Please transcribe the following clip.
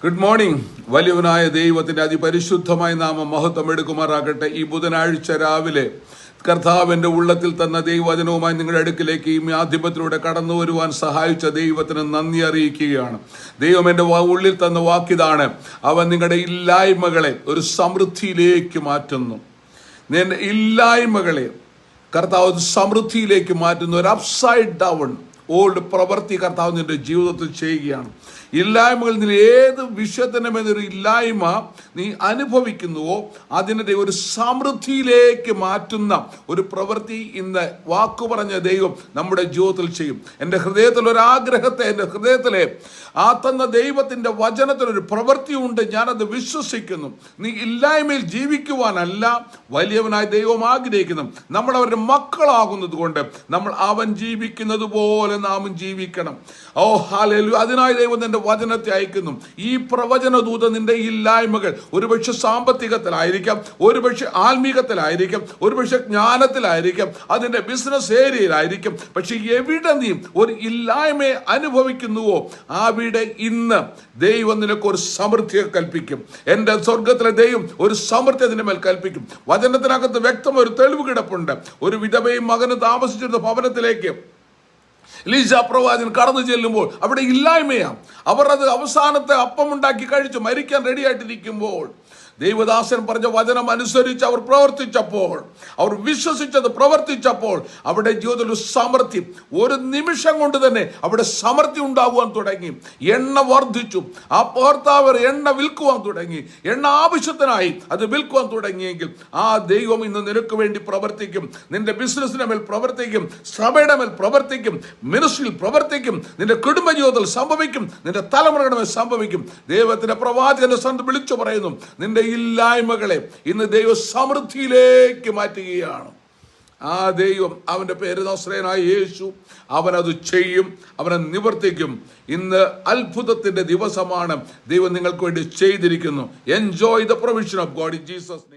Good morning. വലിയവനായ ദൈവത്തിന്റെ അതിപരിശുദ്ധമായ നാമം മഹത്വം എടുക്കുമാറാകട്ടെ. ഈ ബുധനാഴ്ച രാവിലെ കർത്താവിന്റെ ഉള്ളത്തിൽ തന്ന ദൈവവചനവുമായി നിങ്ങളുടെ അടുക്കിലേക്ക് ഈ മാധ്യമത്തിലൂടെ കടന്നു വരുവാൻ സഹായിച്ച ദൈവത്തിന് നന്ദി അറിയിക്കുകയാണ്. ദൈവം എൻ്റെ ഉള്ളിൽ തന്ന വാക്കിതാണ്: അവൻ നിങ്ങളുടെ ഇല്ലായ്മകളെ ഒരു സമൃദ്ധിയിലേക്ക് മാറ്റുന്നു. നിന്റെ ഇല്ലായ്മകളെ കർത്താവ് സമൃദ്ധിയിലേക്ക് മാറ്റുന്നു. ഒരു അപ്സൈഡ് ഡൗൺ ഓൾഡ് പ്രവൃത്തി കർത്താവ് നിന്റെ ജീവിതത്തിൽ ചെയ്യുകയാണ്. ഇല്ലായ്മകളിൽ നിന്ന് ഏത് വിഷയത്തിനുമേതൊരു ഇല്ലായ്മ നീ അനുഭവിക്കുന്നുവോ അതിനെ ഒരു സമൃദ്ധിയിലേക്ക് മാറ്റുന്ന ഒരു പ്രവൃത്തി ഇന്ന് വാക്കു പറഞ്ഞ ദൈവം നമ്മുടെ ജീവിതത്തിൽ ചെയ്യും. എൻ്റെ ഹൃദയത്തിൽ ഒരാഗ്രഹത്തെ, എൻ്റെ ഹൃദയത്തിലെ ആ തന്ന ദൈവത്തിൻ്റെ വചനത്തിലൊരു പ്രവൃത്തിയുണ്ട്. ഞാനത് വിശ്വസിക്കുന്നു. നീ ഇല്ലായ്മയിൽ ജീവിക്കുവാനല്ല വലിയവനായ ദൈവം ആഗ്രഹിക്കുന്നു. നമ്മൾ അവരുടെ മക്കളാകുന്നത് കൊണ്ട് നമ്മൾ അവൻ ജീവിക്കുന്നത് പോലെ നാമും ജീവിക്കണം. ഓ ഹല്ലേലൂയ. അതിനായി ദൈവം നിന്റെ വചനത്തെ അയക്കുന്നു. ഈ പ്രവചന ദൂത നിന്റെ ഇല്ലായ്മകൾ ഒരുപക്ഷെ സാമ്പത്തികത്തിലായിരിക്കാം, ഒരുപക്ഷെ ആത്മീകത്തിലായിരിക്കാം, ഒരുപക്ഷെ ജ്ഞാനത്തിലായിരിക്കാം, അതിന്റെ ബിസിനസ് ഏരിയയിലായിരിക്കും. പക്ഷെ എവിടെ നീ ഒരു ഇല്ലായ്മയെ അനുഭവിക്കുന്നുവോ അവിടെ ഇന്ന് ദൈവം നിനക്ക് ഒരു സമൃദ്ധിയെ കൽപ്പിക്കും. എൻ്റെ സ്വർഗത്തിലെ ദൈവം ഒരു സമൃദ്ധി അതിന്റെ മേൽ കൽപ്പിക്കും. വചനത്തിനകത്ത് വ്യക്തമായ ഒരു തെളിവ് കിടപ്പുണ്ട്. ഒരു വിധവയും മകന് താമസിച്ചിരുന്ന ഭവനത്തിലേക്ക് എലീശാ പ്രവാചകൻ കടന്നു ചെല്ലുമ്പോൾ അവിടെ ഇല്ലായ്മയാണ്. അവർ അത് അവസാനത്തെ അപ്പമുണ്ടാക്കി കഴിച്ചു മരിക്കാൻ റെഡിയായിട്ടിരിക്കുമ്പോൾ ദൈവദാസൻ പറഞ്ഞ വചനം അനുസരിച്ച് അവർ പ്രവർത്തിച്ചപ്പോൾ, അവർ വിശ്വസിച്ചത് പ്രവർത്തിച്ചപ്പോൾ അവിടെ ജീവിതത്തിൽ ഒരു സമൃദ്ധി, ഒരു നിമിഷം കൊണ്ട് തന്നെ അവിടെ സമൃദ്ധി ഉണ്ടാകുവാൻ തുടങ്ങി. എണ്ണ വർദ്ധിച്ചു. ആ ഭർത്താവ് എണ്ണ വിൽക്കുവാൻ തുടങ്ങി. എണ്ണ ആവശ്യത്തിനായി അത് വിൽക്കുവാൻ തുടങ്ങിയെങ്കിൽ ആ ദൈവം ഇന്ന് നിനക്ക് വേണ്ടി പ്രവർത്തിക്കും. നിന്റെ ബിസിനസിന്റെ മേൽ പ്രവർത്തിക്കും, സഭയുടെ മേൽ പ്രവർത്തിക്കും, മിനിസ്ട്രിയിൽ പ്രവർത്തിക്കും, നിന്റെ കുടുംബജീവിതത്തിൽ സംഭവിക്കും, നിന്റെ തലമുറകളുടെ മേൽ സംഭവിക്കും. ദൈവത്തിന്റെ പ്രവാചകന്റെ സന്ത് വിളിച്ചു പറയുന്നു: നിന്റെ ഇല്ലായ്മകളെ ഇന്ന് ദൈവം സമൃദ്ധിയിലേക്ക് മാറ്റുകയാണ്. ആ ദൈവം, അവന്റെ പേര് നസ്രയനായ യേശു, അവനത് ചെയ്യും, അവനെ നിവർത്തിക്കും. ഇന്ന് അത്ഭുതത്തിന്റെ ദിവസമാണ് ദൈവം നിങ്ങൾക്ക് വേണ്ടി ചെയ്തിരിക്കുന്നു. Enjoy the provision of God in Jesus name.